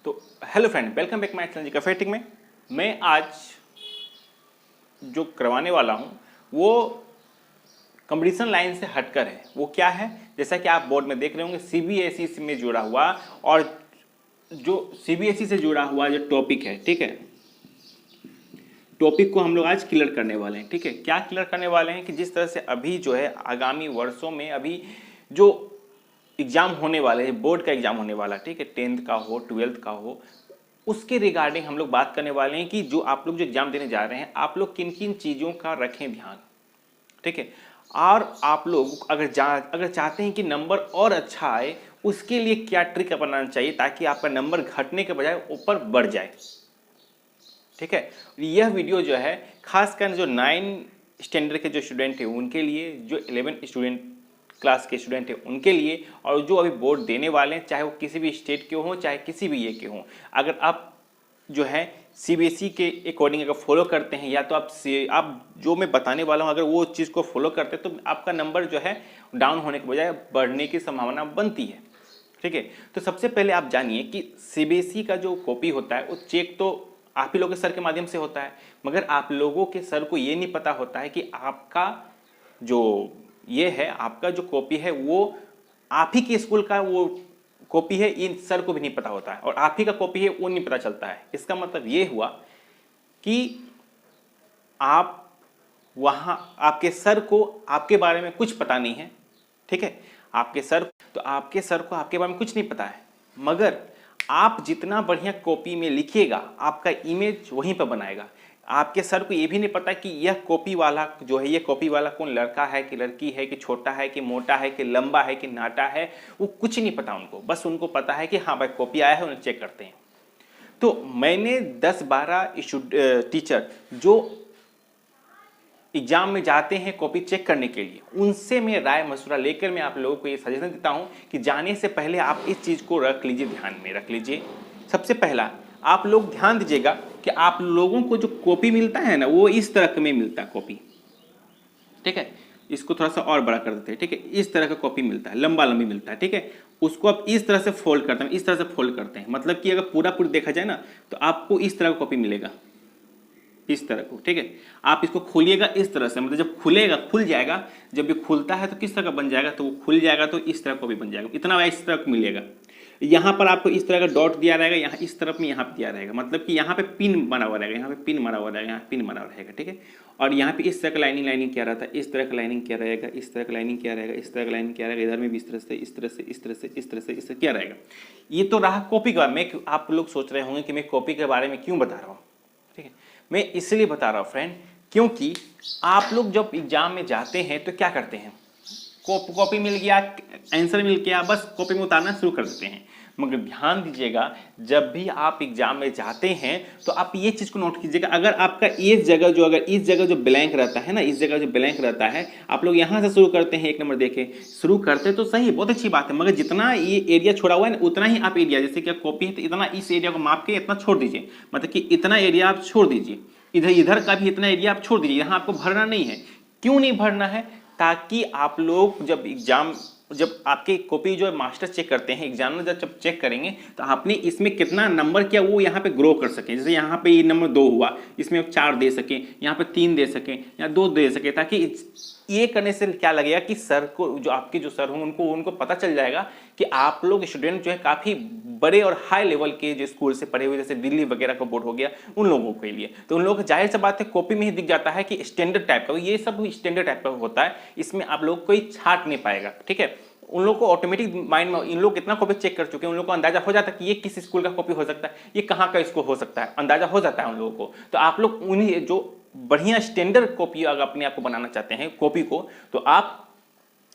तो hello friend, welcome back my channel G cafe tic में। मैं आज जो करवाने वाला हूँ वो कंपटीशन लाइन से हटकर है। वो क्या है, जैसा कि आप बोर्ड में देख रहे होंगे, सीबीएसई में जुड़ा हुआ और जो सीबीएसई से जुड़ा हुआ जो टॉपिक है, ठीक है, टॉपिक को हम लोग आज क्लियर करने वाले हैं। ठीक है, क्या क्लियर करने वाले हैं कि जिस तरह से अभी जो है आगामी वर्षों में अभी जो एग्जाम होने वाले हैं, बोर्ड का एग्जाम होने वाला, ठीक है, 10th का हो 12th का हो, उसके रिगार्डिंग हम लोग बात करने वाले हैं कि जो आप लोग जो एग्जाम देने जा रहे हैं, आप लोग किन किन चीज़ों का रखें ध्यान। ठीक है, और आप लोग अगर चाहते हैं कि नंबर और अच्छा आए, उसके लिए क्या ट्रिक अपनाना चाहिए ताकि आपका नंबर घटने के बजाय ऊपर बढ़ जाए। ठीक है, यह वीडियो जो है खासकर जो 9 स्टैंडर्ड के जो स्टूडेंट हैं उनके लिए, जो 11 स्टूडेंट क्लास के स्टूडेंट हैं उनके लिए, और जो अभी बोर्ड देने वाले हैं, चाहे वो किसी भी स्टेट के हों चाहे किसी भी ये के हों, अगर आप जो है सीबीएसई के अकॉर्डिंग अगर फॉलो करते हैं, या तो आप जो मैं बताने वाला हूं अगर वो चीज़ को फॉलो करते हैं, तो आपका नंबर जो है डाउन होने के बजाय बढ़ने की संभावना बनती है। ठीक है, तो सबसे पहले आप जानिए कि सीबीएसई का जो कॉपी होता है वो चेक तो आप ही लोगों के सर के माध्यम से होता है, मगर आप लोगों के सर को ये नहीं पता होता है कि आपका जो ये है, आपका जो कॉपी है वो आप ही के स्कूल का वो कॉपी है, इन सर को भी नहीं पता होता है, और आप ही का कॉपी है वो नहीं पता चलता है। इसका मतलब ये हुआ कि आप वहाँ आपके सर को आपके बारे में कुछ पता नहीं है। ठीक है, आपके सर को आपके बारे में कुछ नहीं पता है, मगर आप जितना बढ़िया कॉपी में लिखिएगा आपका इमेज वहीं पर बनाएगा। आपके सर को ये भी नहीं पता कि यह कॉपी वाला जो है, ये कॉपी वाला कौन लड़का है कि लड़की है कि छोटा है कि मोटा है कि लंबा है कि नाटा है, वो कुछ नहीं पता उनको। बस उनको पता है कि हाँ भाई कॉपी आया है, उन्हें चेक करते हैं। तो मैंने 10-12 टीचर जो एग्जाम में जाते हैं कॉपी चेक करने के लिए, उनसे मैं राय मशवरा लेकर मैं आप लोगों को ये सजेशन देता हूं कि जाने से पहले आप इस चीज़ को रख लीजिए, ध्यान में रख लीजिए। सबसे पहला आप लोग ध्यान दीजिएगा कि आप लोगों को जो कॉपी मिलता है ना, वो इस तरह में मिलता है कॉपी। ठीक है, इसको थोड़ा सा और बड़ा कर देते हैं। ठीक है, इस तरह का कॉपी मिलता है, लंबा लंबी मिलता है। ठीक है, उसको आप इस तरह से फोल्ड करते हैं, इस तरह से फोल्ड करते हैं, मतलब कि अगर पूरा देखा जाए ना तो आपको इस तरह का कॉपी मिलेगा, इस तरह को। ठीक है, आप इसको खोलिएगा इस तरह से, मतलब जब खुलेगा, खुल जाएगा, जब ये खुलता है तो किस तरह का बन जाएगा, तो वो खुल जाएगा तो इस तरह को भी बन जाएगा, इतना इस तरह को मिलेगा। यहाँ पर आपको इस तरह का डॉट दिया रहेगा, यहाँ इस तरफ में यहाँ पे दिया रहेगा, मतलब कि यहाँ पे पिन बना हुआ रहेगा, यहाँ पे पिन बना हुआ रहेगा, यहाँ पिन बना हुआ रहेगा। ठीक है, और यहाँ पे इस तरह का लाइनिंग क्या रहता है, इस तरह का लाइनिंग क्या रहेगा, इस तरह का लाइनिंग क्या रहेगा, इस तरह का लाइनिंग क्या रहेगा, इधर में भी इस तरह से इस तरह से इस तरह से इस तरह से इस तरह क्या रहेगा। ये तो रहा कॉपी का। मैं आप लोग सोच रहे होंगे कि मैं कॉपी के बारे में क्यों बता रहा हूँ। ठीक है, मैं इसलिए बता रहा हूँ फ्रेंड, क्योंकि आप लोग जब एग्जाम में जाते हैं तो क्या करते हैं, कॉपी मिल गया, आंसर मिल गया, बस कॉपी में उतारना शुरू कर देते हैं। मगर ध्यान दीजिएगा, जब भी आप एग्जाम में जाते हैं तो आप ये चीज को नोट कीजिएगा, अगर आपका इस जगह जो ब्लैंक रहता है ना, इस जगह जो ब्लैंक रहता है, आप लोग यहाँ से शुरू करते हैं, एक नंबर देखें, शुरू करते तो सही, बहुत अच्छी बात है, मगर जितना ये एरिया छोड़ा हुआ है ना उतना ही आप एरिया, जैसे कि कॉपी है तो इतना इस एरिया को माप के इतना छोड़ दीजिए, मतलब कि इतना एरिया आप छोड़ दीजिए, इधर का भी इतना एरिया आप छोड़ दीजिए, यहाँ आपको भरना नहीं है। क्यों नहीं भरना है, ताकि आप लोग जब आपकी कॉपी जो है मास्टर चेक करते हैं, एग्जामिनर जब चेक करेंगे तो आपने इसमें कितना नंबर किया वो यहाँ पे ग्रो कर सकें। जैसे यहाँ पे ये नंबर 2 हुआ, इसमें 4 दे सकें, यहाँ पे 3 दे सकें या 2 दे सकें, ताकि ये करने से क्या लगेगा कि सर को, जो आपके जो सर हों उनको पता चल जाएगा कि आप लोग स्टूडेंट जो है काफ़ी बड़े और हाई लेवल के जो स्कूल से पढ़े हुए, जैसे दिल्ली वगैरह का बोर्ड हो गया, उन लोगों के लिए। तो उन लोगों को जाहिर सी बात है कॉपी में ही दिख जाता है कि स्टैंडर्ड टाइप का, ये सब स्टैंडर्ड टाइप का होता है, इसमें आप लोग कोई छाट नहीं पाएगा। ठीक है, उन लोगों को ऑटोमेटिक माइंड में, इन लोग कितना कॉपी चेक कर चुके हैं, उन लोगों को अंदाजा हो जाता है कि ये किस स्कूल का कॉपी हो सकता है, ये कहाँ का इसको हो सकता है, अंदाजा हो जाता है उन लोगों को। तो आप लोग उन्हीं जो बढ़िया स्टैंडर्ड कॉपी अगर अपने आप को बनाना चाहते हैं कॉपी को, तो आप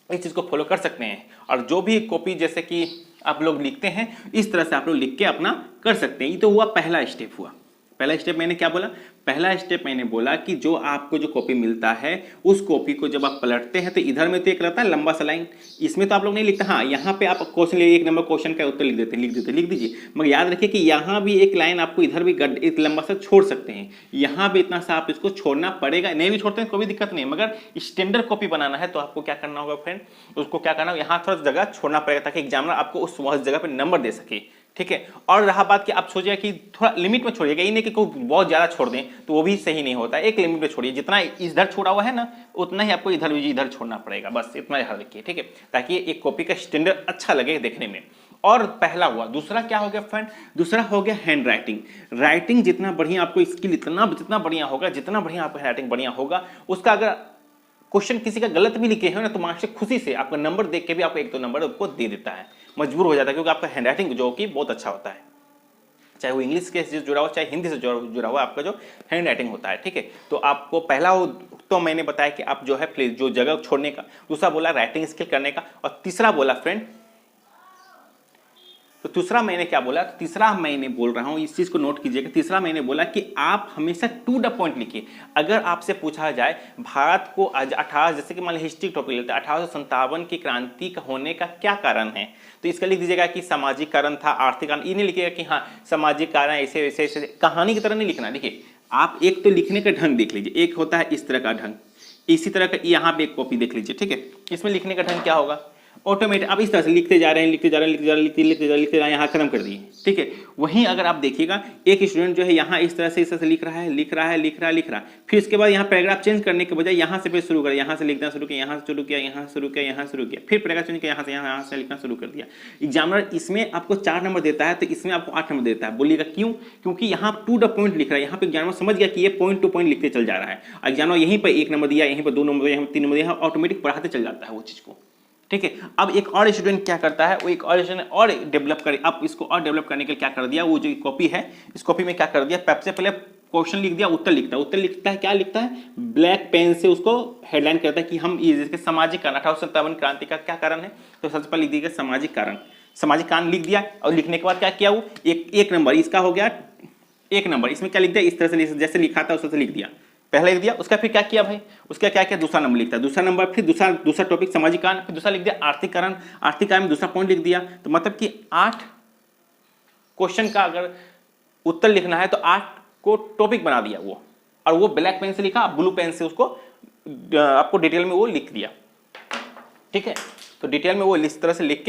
इस चीज़ को फॉलो कर सकते हैं। और जो भी कॉपी जैसे कि आप लोग लिखते हैं, इस तरह से आप लोग लिख के अपना कर सकते हैं। ये तो हुआ पहला स्टेप हुआ। पहला स्टेप मैंने क्या बोला, पहला स्टेप मैंने बोला कि जो आपको जो कॉपी मिलता है उस कॉपी को जब आप पलटते हैं तो इधर में तो एक रहता है लंबा सा लाइन, इसमें तो आप लोग नहीं लिखते, हाँ यहाँ पे आप क्वेश्चन एक नंबर क्वेश्चन का उत्तर लिख दीजिए, मगर याद रखिए कि यहाँ भी एक लाइन आपको इधर भी एक लंबा सा छोड़ सकते हैं, यहाँ भी इतना सा आप इसको छोड़ना पड़ेगा, नहीं भी छोड़ते हैं कोई दिक्कत नहीं, मगर स्टैंडर्ड कॉपी बनाना है तो आपको क्या करना होगा फ्रेंड, उसको क्या करना होगा, यहाँ थोड़ा जगह छोड़ना पड़ेगा ताकि एग्जामिनर आपको उस जगह पर नंबर दे सके। ठीक है। और रहा बात कि आप सोचिए कि थोड़ा लिमिट में छोड़िएगा, ये नहीं कि कोई बहुत ज़्यादा छोड़ दें तो वो भी सही नहीं होता, एक लिमिट में छोड़िए, जितना इधर छोड़ा हुआ है ना उतना ही आपको इधर भी इधर छोड़ना पड़ेगा, बस इतना ध्यान रखिए, ठीक है, ताकि एक कॉपी का स्टैंडर्ड अच्छा लगे देखने में। और पहला हुआ। दूसरा क्या हो गया फ्रेंड, दूसरा हो गया हैंड राइटिंग। राइटिंग जितना बढ़िया आपको स्किल इतना जितना बढ़िया होगा, जितना बढ़िया आपका हैंड राइटिंग बढ़िया होगा, उसका अगर क्वेश्चन किसी का गलत भी लिखे हो ना तो मास्टर खुशी से आपका नंबर देख के भी आपको 1-2 नंबर आपको दे देता है, मजबूर हो जाता है, क्योंकि आपका हैंड राइटिंग जो कि बहुत अच्छा होता है, चाहे वो इंग्लिश के से जुड़ा हो चाहे हिंदी से जुड़ा हुआ आपका जो हैंड राइटिंग होता है, ठीक है। तो आपको पहला तो मैंने बताया कि आप जो है जो जगह छोड़ने का, दूसरा बोला राइटिंग स्किल करने का, और तीसरा बोला फ्रेंड, तो तीसरा मैंने क्या बोला, तो तीसरा मैंने बोल रहा हूं, इस चीज को नोट कीजिएगा, तीसरा मैंने बोला कि आप हमेशा टू द पॉइंट लिखिए। अगर आपसे पूछा जाए भारत को 18 जैसे कि मान लीजिए हिस्ट्री टॉपिक लेते हैं, 1857 की क्रांति का होने का क्या कारण है, तो इसका लिख दीजिएगा कि सामाजिक कारण था, आर्थिक कारण, ये नहीं लिखिएगा कि हाँ सामाजिक कारण ऐसे ऐसे ऐसे, कहानी की तरह नहीं लिखना। देखिए आप एक तो लिखने का ढंग देख लीजिए, एक होता है इस तरह का ढंग, इसी तरह का यहाँ पे एक कॉपी देख लीजिए, ठीक है। इसमें लिखने का ढंग क्या होगा, ऑटोमेटिक आप इस तरह से लिखते जा रहे हैं, लिखते जा रहे हैं, लिखते जा रहे हैं, लिखते जा रहे हैं, यहाँ खत्म कर दिए, ठीक है। वहीं अगर आप देखिएगा एक स्टूडेंट जो है यहाँ इस तरह से लिख रहा है, फिर इसके बाद यहाँ पैराग्राफ चेंज करने के बजाय यहाँ से फिर शुरू करा, यहाँ से लिखना शुरू किया, यहाँ से शुरू किया, यहाँ शुरू किया, यहाँ शुरू किया, फिर पैराग्राफ चेंज किया, यहाँ से लिखना शुरू कर दिया। एग्जामिनर इसमें आपको 4 नंबर देता है तो इसमें आपको 8 नंबर देता है। बोलिएगा क्यों, क्योंकि यहाँ टू द पॉइंट लिख रहा है, यहाँ पे एग्जामिनर समझ गया कि ये पॉइंट टू पॉइंट लिखते चल जा रहा है, एग्जामिनर यहीं पर 1 नंबर दिया, यहीं पर 2 नंबर दिया, यहाँ 3 नंबर दिया, ऑटोमेटिक पढ़ाते चल जाता है वो चीज़ को, ठीक है। अब एक और स्टूडेंट क्या करता है, वो एक और स्टूडेंट और डेवलप करे, अब इसको और डेवलप करने के लिए क्या कर दिया, वो जो कॉपी है इस कॉपी में क्या कर दिया, सबसे पहले क्वेश्चन लिख दिया, उत्तर लिखता है, क्या लिखता है, ब्लैक पेन से उसको हेडलाइन करता है कि हम इसके सामाजिक कारण 1857 क्रांति का क्या कारण है, तो सबसे पहले लिख दिया सामाजिक कारण लिख दिया। और लिखने के बाद क्या किया, वो एक नंबर इसका हो गया 1 नंबर, इसमें क्या लिख दिया, इस तरह से जैसे लिखा था उस तरह से लिख दिया, पहला लिख दिया। उसका फिर क्या किया भाई, उसका क्या किया, दूसरा नंबर लिखता है, दूसरा नंबर, फिर दूसरा टॉपिक सामाजिक कारण, फिर दूसरा लिख दिया आर्थिक कारण में दूसरा पॉइंट लिख दिया। तो मतलब कि 8 क्वेश्चन का अगर उत्तर लिखना है तो 8 को टॉपिक बना दिया वो, और वो ब्लैक पेन से लिखा, ब्लू पेन से उसको आपको डिटेल में वो लिख दिया, ठीक है। तो डिटेल में वो इस तरह से लिख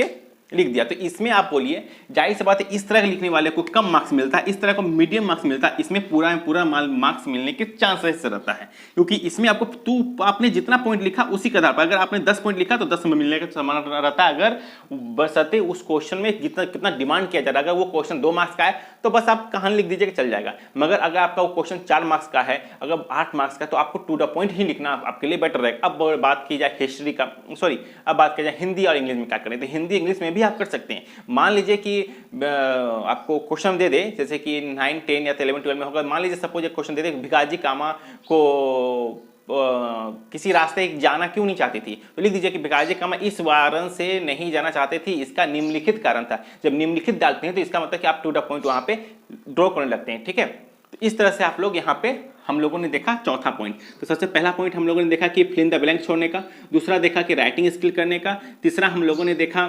दिया। तो इसमें आप बोलिए जाहिर सी बात है इस तरह के लिखने वाले को कम मार्क्स मिलता है, इस तरह को मीडियम मार्क्स मिलता है, इसमें पूरा मार्क्स मिलने के चांसेस रहता है, क्योंकि इसमें आपको आपने जितना पॉइंट लिखा उसी के आधार पर, अगर आपने 10 पॉइंट लिखा तो 10 नंबर मिलने का संभावना रहता है, अगर बशर्ते उस क्वेश्चन में कितना डिमांड किया जा रहा है। अगर वो क्वेश्चन 2 मार्क्स का है तो बस आप कहानी लिख दीजिएगा चल जाएगा, मगर अगर आपका वो क्वेश्चन 4 मार्क्स का है, अगर 8 मार्क्स का, तो आपको टू द पॉइंट ही लिखना आपके लिए बेटर रहेगा। अब बात की जाए हिस्ट्री का, अब बात की जाए हिंदी और इंग्लिश में क्या करें, तो हिंदी इंग्लिश में भी आप कर सकते हैं। मान लीजिए कि आपको क्वेश्चन दे दे, जैसे कि 9, 10 या 11, 12 में होगा, मान लीजिए सपोज एक क्वेश्चन दे दे, भिकाजी कामा को किसी रास्ते जाना क्यों नहीं चाहती थी, तो लिख दीजिए कि भिकाजी कामा इस वारन से नहीं जाना चाहते थी, इसका निम्नलिखित कारण था। जब निम्नलिखित डालते हैं तो इसका मतलब कि आप टू द पॉइंट वहां पे ड्रॉ करने लगते हैं, ठीक है। तो इस तरह से आप लोग यहाँ पे हम लोगों ने देखा चौथा पॉइंट। तो सबसे पहला पॉइंट हम लोगों ने देखा कि फिल इन द ब्लैंक छोड़ने का, दूसरा देखा कि राइटिंग स्किल करने का, तीसरा हम लोगों ने देखा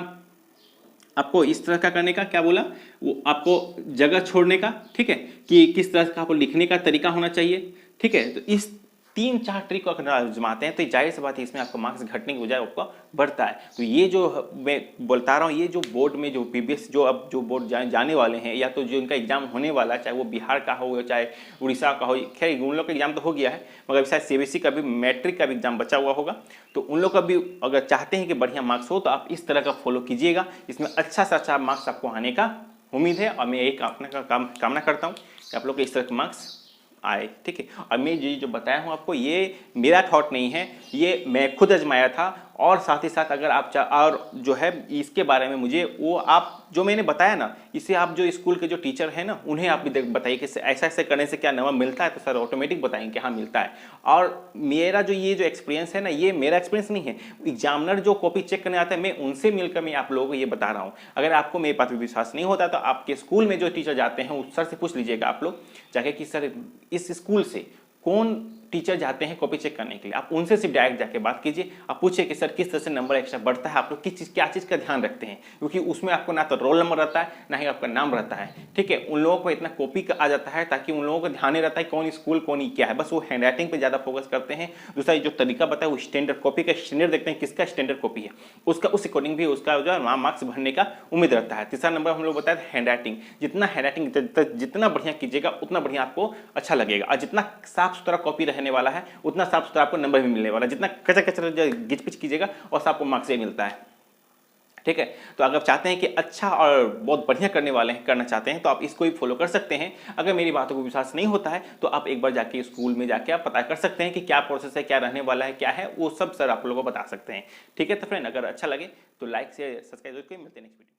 आपको इस तरह का करने का, क्या बोला, वो आपको जगह छोड़ने का, ठीक है, कि किस तरह का आपको लिखने का तरीका होना चाहिए, ठीक है। तो इस 3-4 ट्रिक को अगर आजमाते हैं तो जाहिर सी बात है इसमें आपको मार्क्स घटने की बजाय आपको बढ़ता है। तो ये जो मैं बोलता रहा हूँ, ये जो बोर्ड में जो पीबीएस जो बोर्ड जाने वाले हैं, या तो जो इनका एग्जाम होने वाला है, चाहे वो बिहार का हो या चाहे उड़ीसा का हो, खैर उन लोग का एग्जाम तो हो गया है, मगर शायद सीबीएसई का भी मैट्रिक का भी एग्जाम बचा हुआ होगा, तो उन लोग का भी अगर चाहते हैं कि बढ़िया मार्क्स हो तो आप इस तरह का फॉलो कीजिएगा, इसमें अच्छा से अच्छा मार्क्स आपको आने का उम्मीद है। और मैं यही कामना करता हूँ कि आप लोग को इस तरह के मार्क्स आए, ठीक है। और मैं ये जो बताया हूँ आपको, ये मेरा थॉट नहीं है, ये मैं खुद आजमाया था, और साथ ही साथ अगर आप और जो है इसके बारे में मुझे वो आप जो मैंने बताया ना, इसे आप जो स्कूल के जो टीचर हैं ना उन्हें आप भी बताइए कि ऐसा ऐसे करने से क्या नंबर मिलता है, तो सर ऑटोमेटिक बताएंगे कि हाँ मिलता है। और मेरा जो ये जो एक्सपीरियंस है ना, ये मेरा एक्सपीरियंस नहीं है, एग्जामिनर जो कॉपी चेक करने आता है मैं उनसे मिलकर मैं आप लोगों को ये बता रहा हूँ। अगर आपको मेरे पास भी विश्वास नहीं होता तो आपके स्कूल में जो टीचर जाते हैं उस सर से पूछ लीजिएगा आप लोग जाके कि सर इस स्कूल से कौन टीचर जाते हैं कॉपी चेक करने के लिए, आप उनसे सिर्फ डायरेक्ट जाके बात कीजिए। आप पूछिए कि सर किस तरह से नंबर एक्स्ट्रा बढ़ता है, आप लोग क्या चीज़ का ध्यान रखते हैं, क्योंकि उसमें आपको ना तो रोल नंबर रहता है ना ही आपका नाम रहता है। ठीक है, उन लोगों को इतना कॉपी का आ जाता है ताकि उन लोगों को ध्यान नहीं रहता है कौन स्कूल कौन ही क्या है, बस वो हैंड राइटिंग पर ज़्यादा फोकस करते हैं। दूसरा जो तरीका बताया वो स्टैंडर्ड कॉपी का स्टैंडर्ड देखते हैं, किसका स्टैंडर्ड कॉपी है, उसका उस अकॉर्डिंग भी उसका जो है मार्क्स भरने का उम्मीद रहता है। तीसरा नंबर हम लोग बताया हैंड राइटिंग, जितना हैंड राइटिंग जितना बढ़िया कीजिएगा उतना बढ़िया आपको अच्छा लगेगा, और जितना साफ सुथरा कॉपी रहने वाला है उतना साफ सुथरा आपको नंबर भी मिलने वाला है। जितना कचरा कचरा गिच पिच कीजिएगा और आपको मार्क्स भी मिलता है। ठीक है, तो अगर चाहते हैं कि अच्छा और बहुत बढ़िया करना चाहते हैं तो आप इसको ही फॉलो कर सकते हैं। अगर मेरी बातों को विश्वास नहीं होता है तो आप एक बार जाके स्कूल में जाके आप पता कर सकते हैं कि क्या प्रोसेस है, क्या रहने वाला है, क्या है, वो सब सर आप लोगों को बता सकते हैं। ठीक है, तो फ्रेंड अगर अच्छा लगे तो लाइक से सब्सक्राइब करके मिलते हैं नेक्स्ट वीडियो।